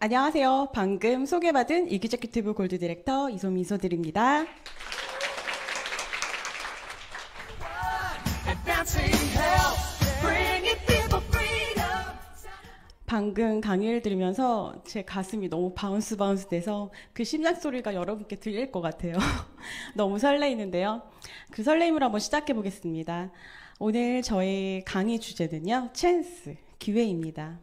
안녕하세요. 방금 소개받은 이규제큐티브 골드 디렉터 이소민소들입니다. 방금 강의를 들으면서 제 가슴이 너무 바운스 돼서 그 심장 소리가 여러분께 들릴 것 같아요. 너무 설레이는데요. 그 설레임을 한번 시작해 보겠습니다. 오늘 저의 강의 주제는요, 찬스, 기회입니다.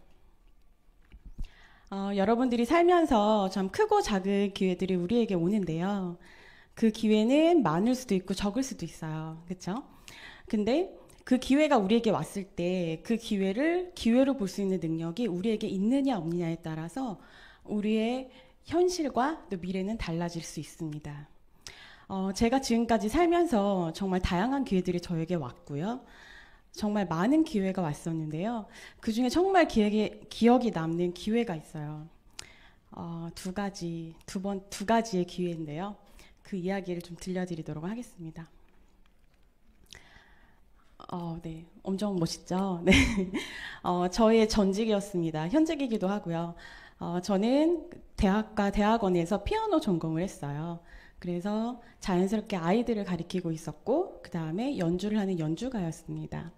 여러분들이 살면서 참 크고 작은 기회들이 우리에게 오는데요. 그 기회는 많을 수도 있고 적을 수도 있어요. 그렇죠? 근데 그 기회가 우리에게 왔을 때 그 기회를 기회로 볼 수 있는 능력이 우리에게 있느냐 없느냐에 따라서 우리의 현실과 또 미래는 달라질 수 있습니다. 제가 지금까지 살면서 정말 다양한 기회들이 저에게 왔고요. 정말 많은 기회가 왔었는데요. 그 중에 정말 기억이 남는 기회가 있어요. 두 가지의 기회인데요. 그 이야기를 좀 들려드리도록 하겠습니다. 네. 엄청 멋있죠? 네. 저의 전직이었습니다. 현직이기도 하고요. 저는 대학과 대학원에서 피아노 전공을 했어요. 그래서 자연스럽게 아이들을 가리키고 있었고, 그 다음에 연주를 하는 연주가였습니다.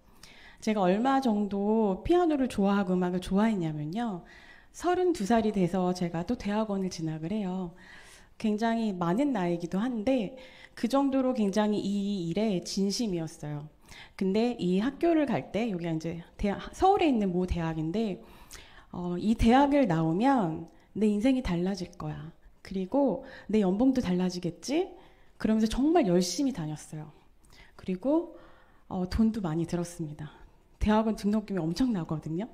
제가 얼마 정도 피아노를 좋아하고 음악을 좋아했냐면요. 32살이 돼서 제가 또 대학원을 진학을 해요. 굉장히 많은 나이이기도 한데, 그 정도로 굉장히 이 일에 진심이었어요. 근데 이 학교를 갈 때, 여기가 이제 서울에 있는 모 대학인데, 이 대학을 나오면 내 인생이 달라질 거야. 그리고 내 연봉도 달라지겠지? 그러면서 정말 열심히 다녔어요. 그리고 돈도 많이 들었습니다. 대학원 등록금이 엄청나거든요.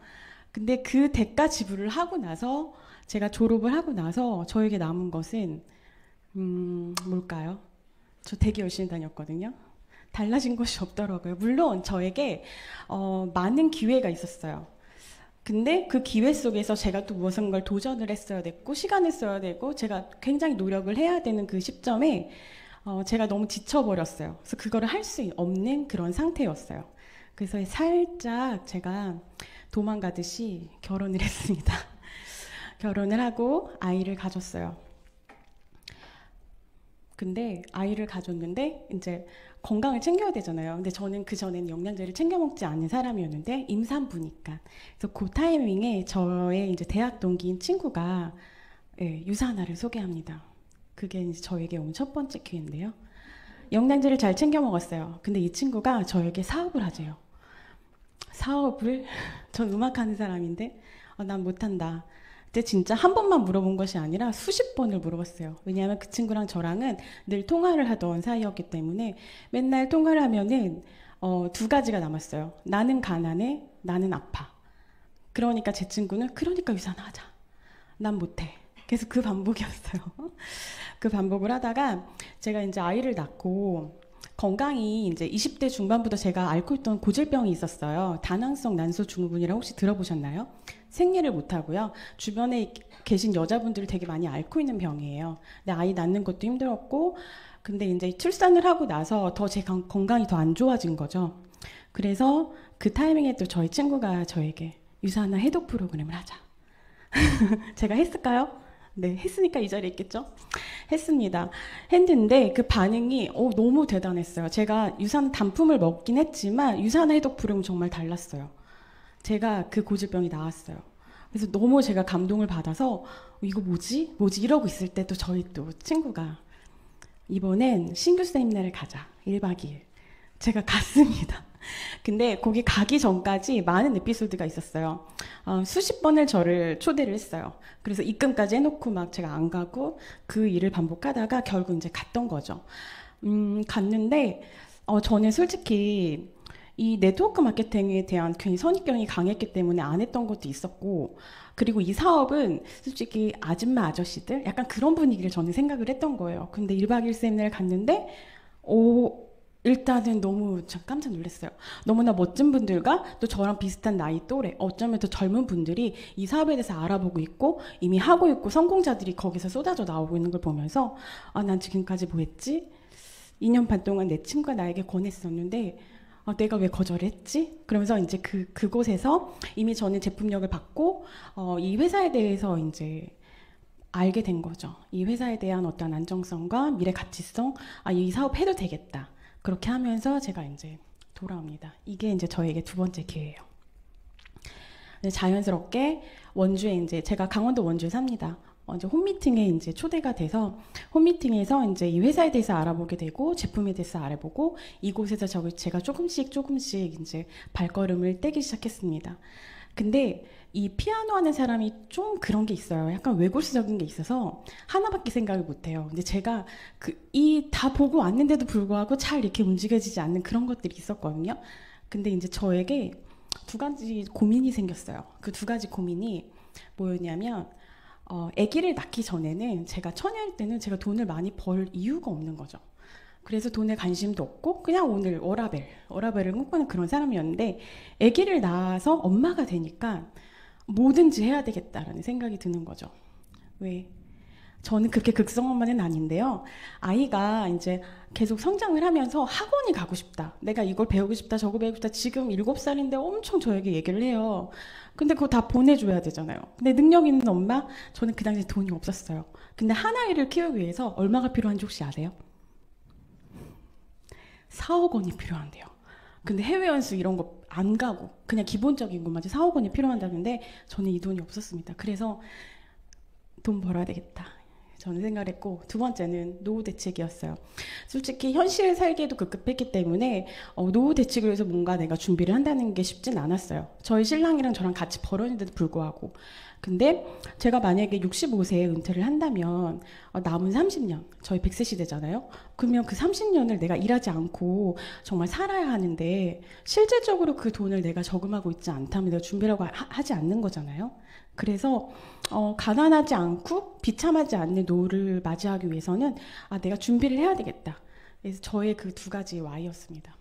근데 그 대가 지불을 하고 나서, 제가 졸업을 하고 나서 저에게 남은 것은 뭘까요? 저 되게 열심히 다녔거든요. 달라진 것이 없더라고요. 물론 저에게 많은 기회가 있었어요. 근데 그 기회 속에서 제가 또 무슨 걸 도전을 했어야 됐고, 시간을 써야 되고, 제가 굉장히 노력을 해야 되는 그 시점에 제가 너무 지쳐버렸어요. 그래서 그거를 할 수 없는 그런 상태였어요. 그래서 살짝 제가 도망가듯이 결혼을 했습니다. 결혼을 하고 아이를 가졌어요. 근데 아이를 가졌는데 이제 건강을 챙겨야 되잖아요. 근데 저는 그 전에는 영양제를 챙겨 먹지 않는 사람이었는데 임산부니까. 그래서 그 타이밍에 저의 이제 대학 동기인 친구가 유산화를 소개합니다. 그게 이제 저에게 온 첫 번째 기회인데요. 영양제를 잘 챙겨 먹었어요. 근데 이 친구가 저에게 사업을 하재요. 사업을? 전 음악하는 사람인데 난 못한다. 근데 진짜 한 번만 물어본 것이 아니라 수십 번을 물어봤어요. 왜냐하면 그 친구랑 저랑은 늘 통화를 하던 사이였기 때문에 맨날 통화를 하면은 두 가지가 남았어요. 나는 가난해, 나는 아파. 그러니까 제 친구는 그러니까 유산하자. 난 못해. 계속 그 반복이었어요. 그 반복을 하다가 제가 이제 아이를 낳고 건강이 이제 20대 중반부터 제가 앓고 있던 고질병이 있었어요. 다낭성 난소 증후군이라고 혹시 들어보셨나요? 생리를 못하고요. 주변에 계신 여자분들이 되게 많이 앓고 있는 병이에요. 근데 아이 낳는 것도 힘들었고, 근데 이제 출산을 하고 나서 더 제 건강이 더 안 좋아진 거죠. 그래서 그 타이밍에 또 저희 친구가 저에게 유산화 해독 프로그램을 하자. 제가 했을까요? 네, 했으니까 이 자리에 있겠죠? 했습니다. 했는데 그 반응이 너무 대단했어요. 제가 유산 단품을 먹긴 했지만 유산화 해독 프로그램은 정말 달랐어요. 제가 그 고질병이 나았어요. 그래서 너무 제가 감동을 받아서 이거 뭐지? 이러고 있을 때 또 저희 또 친구가 이번엔 신규 세미나를 가자. 1박 2일. 제가 갔습니다. 근데 거기 가기 전까지 많은 에피소드가 있었어요. 수십 번을 저를 초대를 했어요. 그래서 입금까지 해놓고 막 제가 안 가고 그 일을 반복하다가 결국 이제 갔던 거죠. 갔는데 저는 솔직히 이 네트워크 마케팅에 대한 괜히 선입견이 강했기 때문에 안 했던 것도 있었고, 그리고 이 사업은 솔직히 아줌마 아저씨들 약간 그런 분위기를 저는 생각을 했던 거예요. 근데 1박 2일 세미나를 갔는데 일단은 너무 깜짝 놀랐어요. 너무나 멋진 분들과 또 저랑 비슷한 나이 또래, 어쩌면 더 젊은 분들이 이 사업에 대해서 알아보고 있고 이미 하고 있고 성공자들이 거기서 쏟아져 나오고 있는 걸 보면서 난 지금까지 뭐 했지? 2년 반 동안 내 친구가 나에게 권했었는데 내가 왜 거절했지? 그러면서 이제 그곳에서 이미 저는 제품력을 받고 이 회사에 대해서 이제 알게 된 거죠. 이 회사에 대한 어떤 안정성과 미래 가치성, 아, 이 사업 해도 되겠다. 그렇게 하면서 제가 이제 돌아옵니다. 이게 이제 저에게 두 번째 기회예요. 자연스럽게 원주에 이제 제가 강원도 원주에 삽니다. 이제 홈미팅에 이제 초대가 돼서 홈미팅에서 이제 이 회사에 대해서 알아보게 되고 제품에 대해서 알아보고 이곳에서 제가 조금씩 이제 발걸음을 떼기 시작했습니다. 근데 이 피아노 하는 사람이 좀 그런 게 있어요. 약간 외골수적인 게 있어서 하나밖에 생각을 못 해요. 근데 제가 이 다 보고 왔는데도 불구하고 잘 이렇게 움직여지지 않는 그런 것들이 있었거든요. 근데 이제 저에게 두 가지 고민이 생겼어요. 그 두 가지 고민이 뭐였냐면 아기를 낳기 전에는 제가 처녀일 때는 제가 돈을 많이 벌 이유가 없는 거죠. 그래서 돈에 관심도 없고 그냥 오늘 워라벨을 꿈꾸는 그런 사람이었는데 아기를 낳아서 엄마가 되니까 뭐든지 해야 되겠다라는 생각이 드는 거죠. 왜? 저는 그렇게 극성엄마는 아닌데요. 아이가 이제 계속 성장을 하면서 학원이 가고 싶다. 내가 이걸 배우고 싶다, 저거 배우고 싶다. 지금 7살인데 엄청 저에게 얘기를 해요. 근데 그거 다 보내줘야 되잖아요. 근데 능력 있는 엄마, 저는 그 당시에 돈이 없었어요. 근데 한 아이를 키우기 위해서 얼마가 필요한지 혹시 아세요? 4억 원이 필요한데요. 근데 해외 연수 이런 거 안 가고 그냥 기본적인 것만 4억 원이 필요한다는데 저는 이 돈이 없었습니다. 그래서 돈 벌어야 되겠다. 저는 생각을 했고 두 번째는 노후 대책이었어요. 솔직히 현실을 살기에도 급급했기 때문에 노후 대책을 위해서 뭔가 내가 준비를 한다는 게 쉽진 않았어요. 저희 신랑이랑 저랑 같이 벌었는데도 불구하고. 근데 제가 만약에 65세에 은퇴를 한다면 남은 30년, 저희 100세 시대잖아요. 그러면 그 30년을 내가 일하지 않고 정말 살아야 하는데 실질적으로 그 돈을 내가 저금하고 있지 않다면 내가 준비라고 하지 않는 거잖아요. 그래서 가난하지 않고 비참하지 않는 노후를 맞이하기 위해서는 내가 준비를 해야 되겠다. 그래서 저의 그 두 가지 Y였습니다.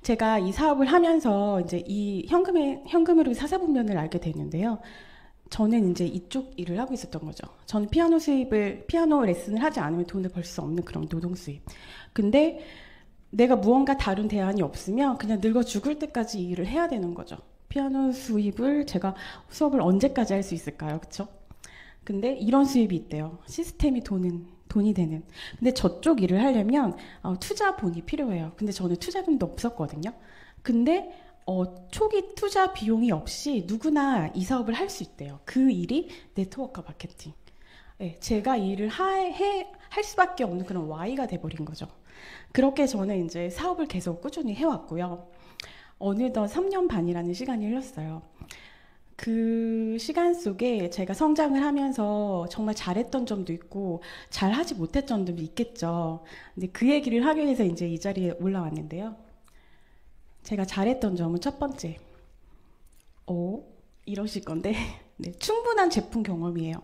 제가 이 사업을 하면서 이제 이 현금으로 사사분면을 알게 됐는데요. 저는 이제 이쪽 일을 하고 있었던 거죠. 저는 피아노 레슨을 하지 않으면 돈을 벌 수 없는 그런 노동 수입. 근데 내가 무언가 다른 대안이 없으면 그냥 늙어 죽을 때까지 이 일을 해야 되는 거죠. 피아노 수입을 제가 수업을 언제까지 할 수 있을까요? 그쵸? 근데 이런 수입이 있대요. 시스템이 돈이 되는. 근데 저쪽 일을 하려면 투자본이 필요해요. 근데 저는 투자금도 없었거든요. 근데 초기 투자 비용이 없이 누구나 이 사업을 할 수 있대요. 그 일이 네트워크 마케팅. 네, 제가 이 일을 할 수밖에 없는 그런 Y가 돼버린 거죠. 그렇게 저는 이제 사업을 계속 꾸준히 해왔고요. 어느덧 3년 반이라는 시간이 흘렀어요. 그 시간 속에 제가 성장을 하면서 정말 잘했던 점도 있고 잘하지 못했던 점도 있겠죠. 근데 그 얘기를 하기 위해서 이제 이 자리에 올라왔는데요. 제가 잘했던 점은 첫 번째. 이러실 건데 네, 충분한 제품 경험이에요.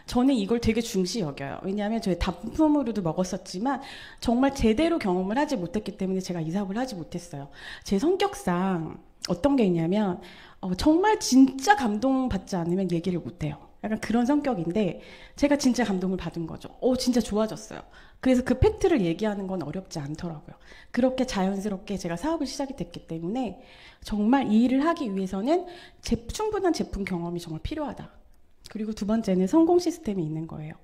저는 이걸 되게 중시 여겨요. 왜냐하면 저희 단품으로도 먹었었지만 정말 제대로 경험을 하지 못했기 때문에 제가 이 사업을 하지 못했어요. 제 성격상 어떤 게 있냐면 정말 진짜 감동받지 않으면 얘기를 못해요. 약간 그런 성격인데 제가 진짜 감동을 받은 거죠. 진짜 좋아졌어요. 그래서 그 팩트를 얘기하는 건 어렵지 않더라고요. 그렇게 자연스럽게 제가 사업을 시작이 됐기 때문에 정말 이 일을 하기 위해서는 충분한 제품 경험이 정말 필요하다. 그리고 두 번째는 성공 시스템이 있는 거예요.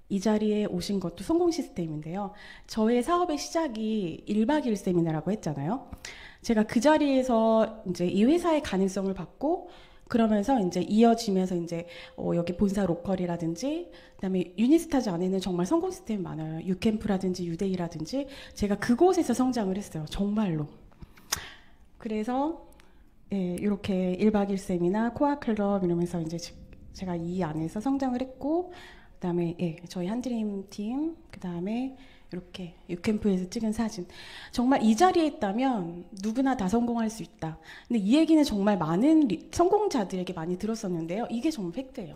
이 자리에 오신 것도 성공 시스템인데요. 저의 사업의 시작이 1박 2일 세미나라고 했잖아요. 제가 그 자리에서 이제 이 회사의 가능성을 받고 그러면서 이제 이어지면서 이제 여기 본사 로컬이라든지 그다음에 유니스타즈 안에는 정말 성공 시스템이 많아요. 유캠프라든지 유데이라든지 제가 그곳에서 성장을 했어요. 정말로. 그래서 이렇게 1박 2일 세미나, 코아 클럽 이러면서 이제 제가 이 안에서 성장을 했고 그다음에 저희 한드림 팀 그다음에 이렇게 유캠프에서 찍은 사진 정말 이 자리에 있다면 누구나 다 성공할 수 있다. 근데 이 얘기는 정말 많은 성공자들에게 많이 들었었는데요. 이게 정말 팩트예요.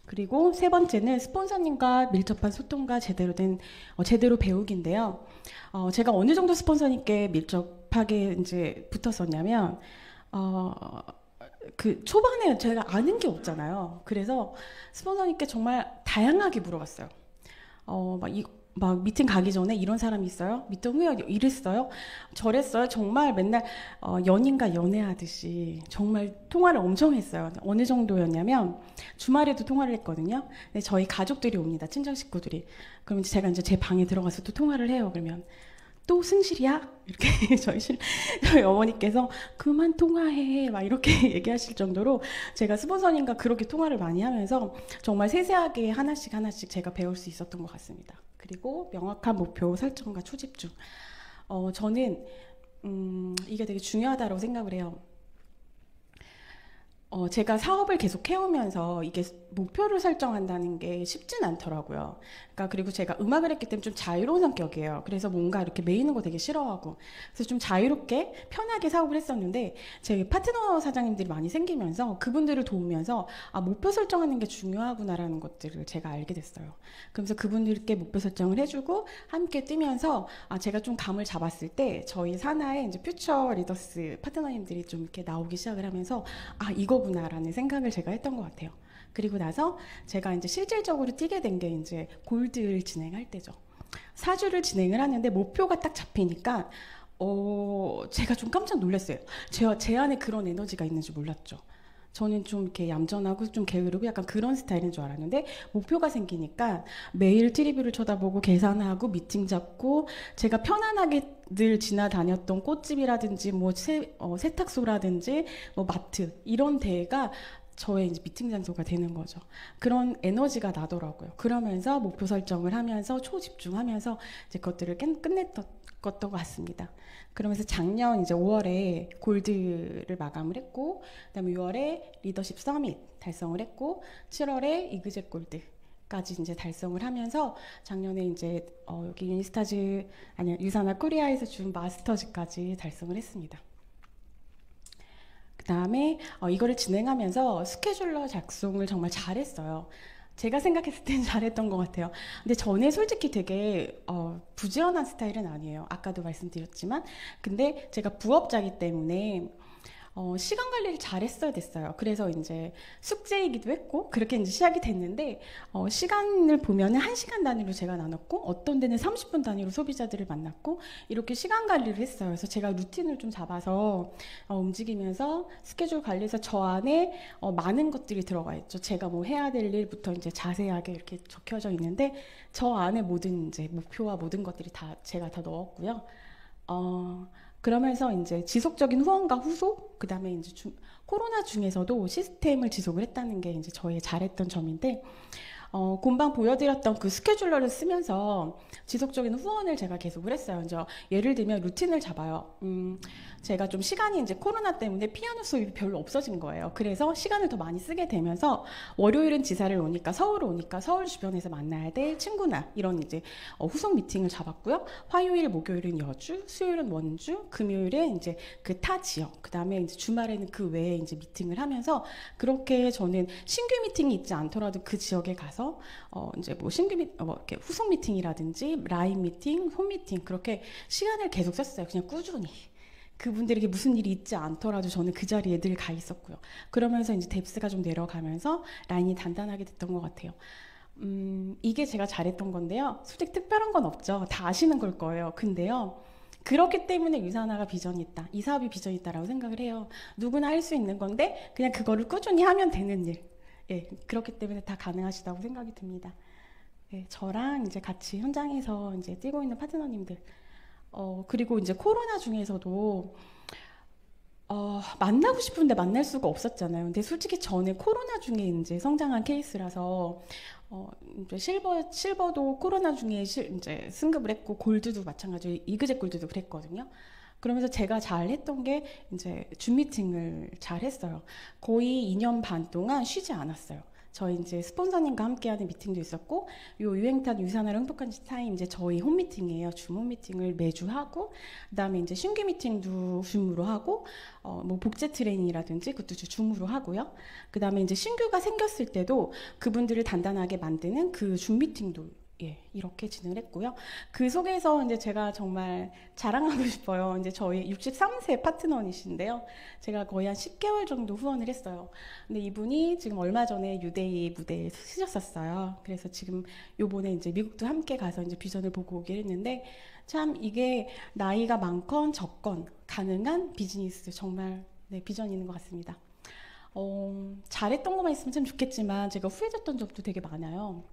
그리고 세 번째는 스폰서님과 밀접한 소통과 제대로 배우기인데요. 제가 어느 정도 스폰서님께 밀접하게 이제 붙었었냐면 그 초반에 제가 아는 게 없잖아요. 그래서 스폰서님께 정말 다양하게 물어봤어요. 막 미팅 가기 전에 이런 사람이 있어요? 미팅 후에 이랬어요? 저랬어요? 정말 맨날 연인과 연애하듯이 정말 통화를 엄청 했어요. 어느 정도였냐면 주말에도 통화를 했거든요. 근데 저희 가족들이 옵니다. 친정 식구들이. 그러면 제가 이제 제 방에 들어가서 또 통화를 해요. 그러면 또 승실이야? 이렇게 저희 어머니께서 그만 통화해 막 이렇게 얘기하실 정도로 제가 스폰서님과 그렇게 통화를 많이 하면서 정말 세세하게 하나씩 하나씩 제가 배울 수 있었던 것 같습니다. 그리고 명확한 목표 설정과 초집중. 저는 이게 되게 중요하다고 생각을 해요. 제가 사업을 계속 해오면서 이게 목표를 설정한다는 게 쉽진 않더라고요. 그러니까 그리고 제가 음악을 했기 때문에 좀 자유로운 성격이에요. 그래서 뭔가 이렇게 매이는 거 되게 싫어하고. 그래서 좀 자유롭게 편하게 사업을 했었는데 제 파트너 사장님들이 많이 생기면서 그분들을 도우면서 아, 목표 설정하는 게 중요하구나라는 것들을 제가 알게 됐어요. 그러면서 그분들께 목표 설정을 해주고 함께 뛰면서 아, 제가 좀 감을 잡았을 때 저희 산하에 이제 퓨처 리더스 파트너님들이 좀 이렇게 나오기 시작을 하면서 아, 이거구나라는 생각을 제가 했던 것 같아요. 그리고 나서 제가 이제 실질적으로 뛰게 된 게 이제 골드를 진행할 때죠. 4주를 진행을 하는데 목표가 딱 잡히니까 제가 좀 깜짝 놀랐어요. 제 안에 그런 에너지가 있는 줄 몰랐죠. 저는 좀 이렇게 얌전하고 좀 게으르고 약간 그런 스타일인 줄 알았는데 목표가 생기니까 매일 트리뷰를 쳐다보고 계산하고 미팅 잡고 제가 편안하게 늘 지나다녔던 꽃집이라든지 뭐 세탁소라든지 뭐 마트 이런 데가 저의 이제 미팅 장소가 되는 거죠. 그런 에너지가 나더라고요. 그러면서 목표 설정을 하면서 초집중하면서 이제 그것들을 끝냈던 것 같습니다. 그러면서 작년 이제 5월에 골드를 마감을 했고, 그다음에 6월에 리더십 서밋 달성을 했고, 7월에 이그젝 골드까지 이제 달성을 하면서 작년에 이제 여기 유니스타즈 아니 유산화 코리아에서 준 마스터즈까지 달성을 했습니다. 그 다음에 이거를 진행하면서 스케줄러 작성을 정말 잘했어요. 제가 생각했을 땐 잘했던 것 같아요. 근데 저는 솔직히 되게 부지런한 스타일은 아니에요. 아까도 말씀드렸지만. 근데 제가 부업자이기 때문에 시간 관리를 잘 했어야 됐어요. 그래서 이제 숙제이기도 했고 그렇게 이제 시작이 됐는데 시간을 보면은 1시간 단위로 제가 나눴고 어떤 데는 30분 단위로 소비자들을 만났고 이렇게 시간 관리를 했어요. 그래서 제가 루틴을 좀 잡아서 움직이면서 스케줄 관리해서 저 안에 많은 것들이 들어가 있죠. 제가 뭐 해야 될 일부터 이제 자세하게 이렇게 적혀져 있는데 저 안에 모든 이제 목표와 모든 것들이 다 제가 다 넣었고요. 그러면서 이제 지속적인 후원과 후속, 그 다음에 이제 코로나 중에서도 시스템을 지속을 했다는 게 이제 저의 잘했던 점인데, 금방 보여드렸던 그 스케줄러를 쓰면서 지속적인 후원을 제가 계속을 했어요. 이제 예를 들면 루틴을 잡아요. 제가 좀 시간이 이제 코로나 때문에 피아노 수업이 별로 없어진 거예요. 그래서 시간을 더 많이 쓰게 되면서 월요일은 지사를 오니까 서울 오니까 서울 주변에서 만나야 될 친구나 이런 이제 후속 미팅을 잡았고요. 화요일, 목요일은 여주, 수요일은 원주, 금요일에 이제 그 타 지역, 그 다음에 이제 주말에는 그 외에 이제 미팅을 하면서 그렇게 저는 신규 미팅이 있지 않더라도 그 지역에 가서 이제 뭐 신규 이렇게 후속 미팅이라든지 라인 미팅, 홈 미팅 그렇게 시간을 계속 썼어요. 그냥 꾸준히. 그분들에게 무슨 일이 있지 않더라도 저는 그 자리에 늘 가 있었고요. 그러면서 이제 뎁스가 좀 내려가면서 라인이 단단하게 됐던 것 같아요. 이게 제가 잘했던 건데요. 솔직히 특별한 건 없죠. 다 아시는 걸 거예요. 근데요. 그렇기 때문에 유산화가 비전이 있다. 이 사업이 비전이 있다라고 생각을 해요. 누구나 할 수 있는 건데 그냥 그거를 꾸준히 하면 되는 일. 예, 그렇기 때문에 다 가능하시다고 생각이 듭니다. 예, 저랑 이제 같이 현장에서 이제 뛰고 있는 파트너님들 그리고 이제 코로나 중에서도 만나고 싶은데 만날 수가 없었잖아요. 근데 솔직히 저는 코로나 중에 이제 성장한 케이스라서 이제 실버도 코로나 중에 이제 승급을 했고 골드도 마찬가지로 이그젝 골드도 그랬거든요. 그러면서 제가 잘 했던 게 이제 줌 미팅을 잘 했어요. 거의 2년 반 동안 쉬지 않았어요. 저희 이제 스폰서님과 함께하는 미팅도 있었고, 요 유행탄 유산화를 행복한 타임 이제 저희 홈 미팅이에요. 줌 홈 미팅을 매주 하고, 그다음에 이제 신규 미팅도 줌으로 하고, 뭐 복제 트레이닝이라든지 그것도 줌으로 하고요. 그다음에 이제 신규가 생겼을 때도 그분들을 단단하게 만드는 그 줌 미팅도 예, 이렇게 진행을 했고요. 그 속에서 이제 제가 정말 자랑하고 싶어요. 이제 저희 63세 파트너이신데요. 제가 거의 한 10개월 정도 후원을 했어요. 근데 이분이 지금 얼마 전에 유데이 무대에 쓰셨었어요. 그래서 지금 요번에 이제 미국도 함께 가서 이제 비전을 보고 오긴 했는데, 참 이게 나이가 많건 적건 가능한 비즈니스, 정말 네, 비전이 있는 것 같습니다. 잘했던 것만 있으면 참 좋겠지만 제가 후회됐던 점도 되게 많아요.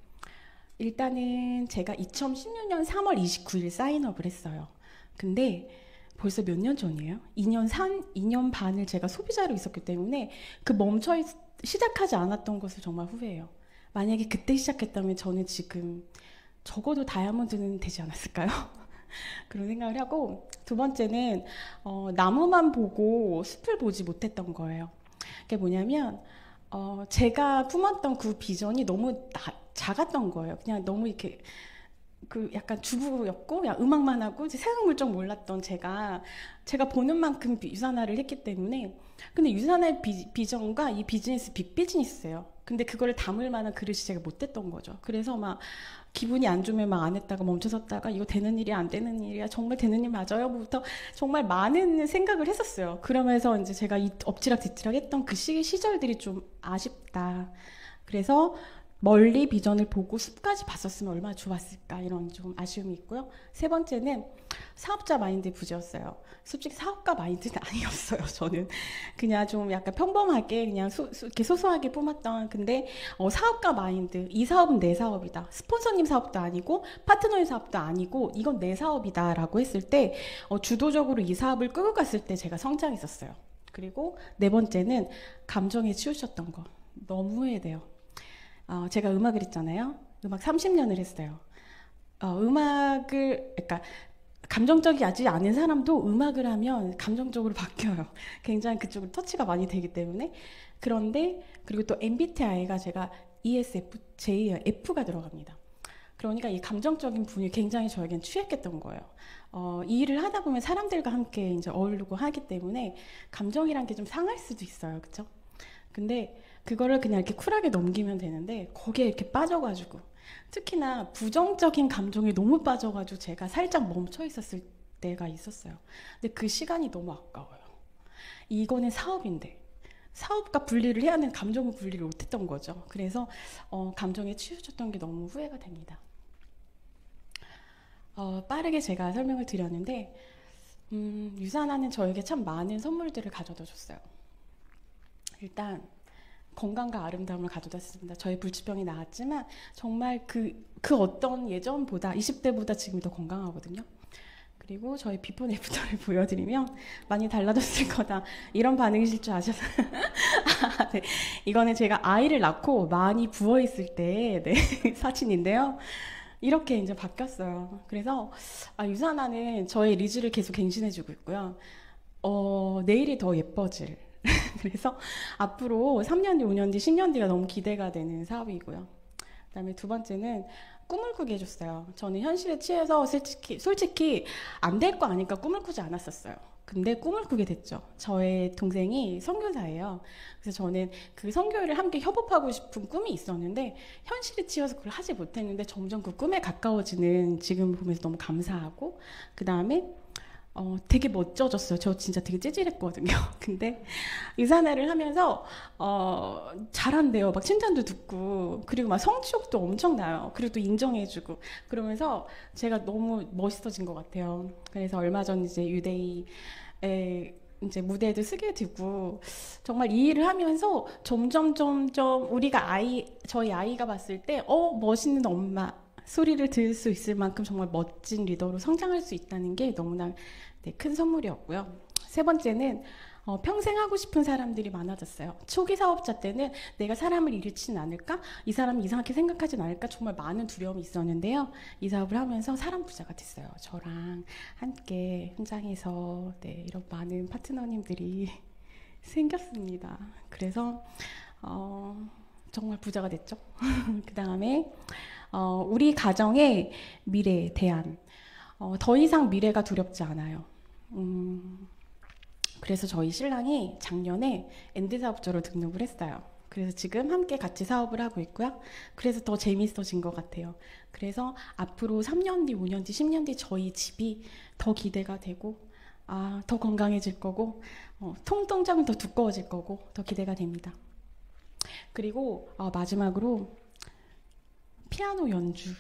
일단은 제가 2016년 3월 29일 사인업을 했어요. 근데 벌써 몇 년 전이에요? 2년 반을 제가 소비자로 있었기 때문에 그 시작하지 않았던 것을 정말 후회해요. 만약에 그때 시작했다면 저는 지금 적어도 다이아몬드는 되지 않았을까요? 그런 생각을 하고, 두 번째는 나무만 보고 숲을 보지 못했던 거예요. 그게 뭐냐면 제가 품었던 그 비전이 너무 작았던 거예요. 그냥 너무 이렇게 그 약간 주부였고 그냥 음악만 하고 이제 세상 물정 몰랐던 제가 보는 만큼 유산화를 했기 때문에. 근데 유산화의 비전과 이 비즈니스 빅 비즈니스예요. 근데 그거를 담을 만한 그릇이 제가 못했던 거죠. 그래서 막 기분이 안 좋으면 막 안 했다가 멈춰섰다가 이거 되는 일이야 안 되는 일이야 정말 되는 일 맞아요?부터 정말 많은 생각을 했었어요. 그러면서 이제 제가 이 엎치락 뒤치락 했던 그 시절들이 좀 아쉽다. 그래서 멀리 비전을 보고 숲까지 봤었으면 얼마나 좋았을까, 이런 좀 아쉬움이 있고요. 세 번째는 사업자 마인드 부재였어요. 솔직히 사업가 마인드는 아니었어요. 저는 그냥 좀 약간 평범하게 그냥 이렇게 소소하게 뿜었던. 근데 사업가 마인드, 이 사업은 내 사업이다, 스폰서님 사업도 아니고 파트너의 사업도 아니고 이건 내 사업이다 라고 했을 때 주도적으로 이 사업을 끌고 갔을 때 제가 성장했었어요. 그리고 네 번째는 감정에 치우쳤던 거. 너무 후회돼요. 제가 음악을 했잖아요. 음악 30년을 했어요. 그러니까 감정적이지 않은 사람도 음악을 하면 감정적으로 바뀌어요. 굉장히 그쪽으로 터치가 많이 되기 때문에. 그런데 그리고 또 MBTI가 제가 ESFJ F가 들어갑니다. 그러니까 이 감정적인 분이 굉장히 저에겐 취약했던 거예요. 이 일을 하다 보면 사람들과 함께 이제 어울리고 하기 때문에 감정이란 게 좀 상할 수도 있어요. 그렇죠? 근데 그거를 그냥 이렇게 쿨하게 넘기면 되는데 거기에 이렇게 빠져가지고, 특히나 부정적인 감정에 너무 빠져가지고 제가 살짝 멈춰 있었을 때가 있었어요. 근데 그 시간이 너무 아까워요. 이거는 사업인데 사업과 분리를 해야 하는 감정을 분리를 못했던 거죠. 그래서 감정에 치우쳤던 게 너무 후회가 됩니다. 빠르게 제가 설명을 드렸는데 유산화는 저에게 참 많은 선물들을 가져다 줬어요. 일단 건강과 아름다움을 가져다 줬습니다. 저의 불치병이 나았지만 정말 그 어떤 예전보다 20대보다 지금이 더 건강하거든요. 그리고 저희 비포 애프터를 보여드리면 많이 달라졌을 거다, 이런 반응이실 줄 아셔서 네. 이거는 제가 아이를 낳고 많이 부어있을 때 사진인데요. 이렇게 이제 바뀌었어요. 그래서 유산화는 저의 리즈를 계속 갱신해주고 있고요. 내일이 더 예뻐질 그래서 앞으로 3년 뒤, 5년 뒤, 10년 뒤가 너무 기대가 되는 사업이고요. 그다음에 두 번째는 꿈을 꾸게 해줬어요. 저는 현실에 취해서 솔직히 안 될 거 아니까 꿈을 꾸지 않았었어요. 근데 꿈을 꾸게 됐죠. 저의 동생이 선교사예요. 그래서 저는 그 선교회를 함께 협업하고 싶은 꿈이 있었는데 현실에 치여서 그걸 하지 못했는데 점점 그 꿈에 가까워지는 지금 보면서 너무 감사하고, 그 다음에 되게 멋져졌어요. 저 진짜 되게 찌질했거든요. 근데 유산화를 하면서 잘한대요. 막 칭찬도 듣고, 그리고 막 성취욕도 엄청 나요. 그리고 또 인정해주고, 그러면서 제가 너무 멋있어진 것 같아요. 그래서 얼마 전 이제 유데이에 이제 무대에도 쓰게 되고, 정말 이 일을 하면서 점점 저희 아이가 봤을 때 멋있는 엄마 소리를 들을 수 있을 만큼 정말 멋진 리더로 성장할 수 있다는 게 너무나 큰 선물이었고요. 세 번째는 평생 하고 싶은 사람들이 많아졌어요. 초기 사업자 때는 내가 사람을 잃지는 않을까? 이 사람이 이상하게 생각하진 않을까? 정말 많은 두려움이 있었는데요. 이 사업을 하면서 사람 부자가 됐어요. 저랑 함께 현장에서 이런 많은 파트너님들이 생겼습니다. 그래서 정말 부자가 됐죠. 그 다음에 우리 가정의 미래에 대한 더 이상 미래가 두렵지 않아요. 그래서 저희 신랑이 작년에 엔드 사업자로 등록을 했어요. 그래서 지금 함께 같이 사업을 하고 있고요. 그래서 더 재밌어진 것 같아요. 그래서 앞으로 3년 뒤, 5년 뒤, 10년 뒤 저희 집이 더 기대가 되고 더 건강해질 거고 통통장은 더 두꺼워질 거고 더 기대가 됩니다. 그리고 마지막으로 피아노 연주.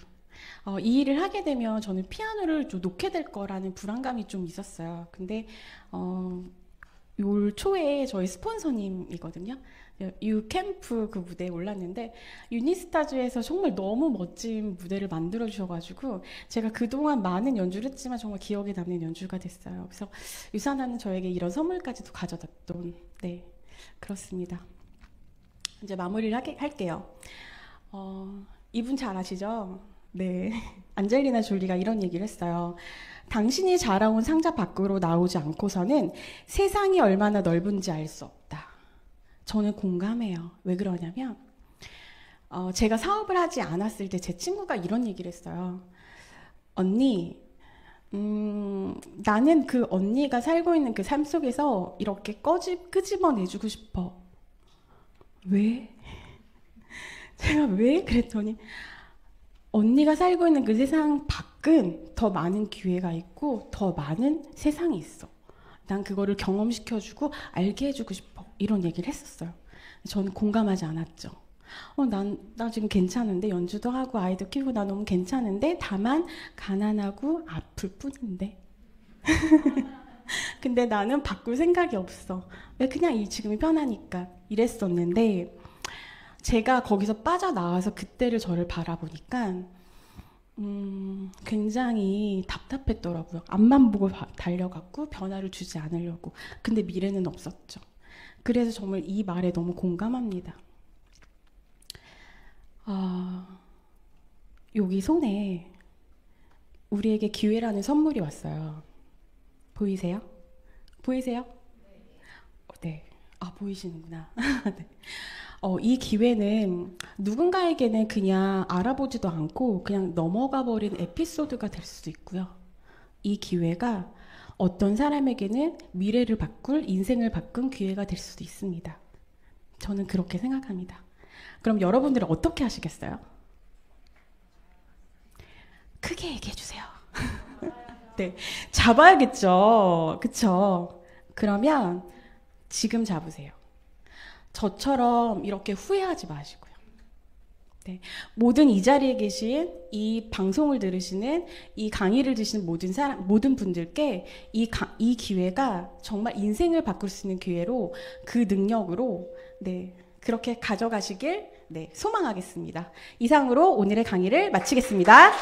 이 일을 하게 되면 저는 피아노를 좀 놓게 될 거라는 불안감이 좀 있었어요. 근데 올 초에 저희 스폰서님이거든요. 유캠프 그 무대에 올랐는데 유니스타즈에서 정말 너무 멋진 무대를 만들어 주셔가지고 제가 그동안 많은 연주를 했지만 정말 기억에 남는 연주가 됐어요. 그래서 유산하는 저에게 이런 선물까지도 가져다던 네, 그렇습니다. 이제 마무리를 할게요. 이분 잘 아시죠? 네, 안젤리나 졸리가 이런 얘기를 했어요. 당신이 자라온 상자 밖으로 나오지 않고서는 세상이 얼마나 넓은지 알 수 없다. 저는 공감해요. 왜 그러냐면 제가 사업을 하지 않았을 때 제 친구가 이런 얘기를 했어요. 언니, 나는 그 언니가 살고 있는 그 삶 속에서 이렇게 끄집어내주고 싶어. 왜? 제가 왜? 그랬더니 언니가 살고 있는 그 세상 밖은 더 많은 기회가 있고 더 많은 세상이 있어. 난 그거를 경험시켜주고 알게 해주고 싶어. 이런 얘기를 했었어요. 저는 공감하지 않았죠. 나 지금 괜찮은데 연주도 하고 아이도 키우고 나 너무 괜찮은데 다만 가난하고 아플 뿐인데. 근데 나는 바꿀 생각이 없어. 왜 그냥 지금이 편하니까 이랬었는데 제가 거기서 빠져나와서 그때를 저를 바라보니까 굉장히 답답했더라고요. 앞만 보고 달려갔고 변화를 주지 않으려고. 근데 미래는 없었죠. 그래서 정말 이 말에 너무 공감합니다. 여기 손에 우리에게 기회라는 선물이 왔어요. 보이세요? 보이세요? 네. 보이시는구나. 네. 이 기회는 누군가에게는 그냥 알아보지도 않고 그냥 넘어가 버린 에피소드가 될 수도 있고요. 이 기회가 어떤 사람에게는 미래를 바꿀, 인생을 바꾼 기회가 될 수도 있습니다. 저는 그렇게 생각합니다. 그럼 여러분들은 어떻게 하시겠어요? 크게 얘기해 주세요. 네, 잡아야겠죠. 그쵸? 그러면 지금 잡으세요. 저처럼 이렇게 후회하지 마시고요. 네, 모든 이 자리에 계신 이 방송을 들으시는 이 강의를 들으시는 모든 분들께 이 기회가 정말 인생을 바꿀 수 있는 기회로 그 능력으로 네, 그렇게 가져가시길 네, 소망하겠습니다. 이상으로 오늘의 강의를 마치겠습니다.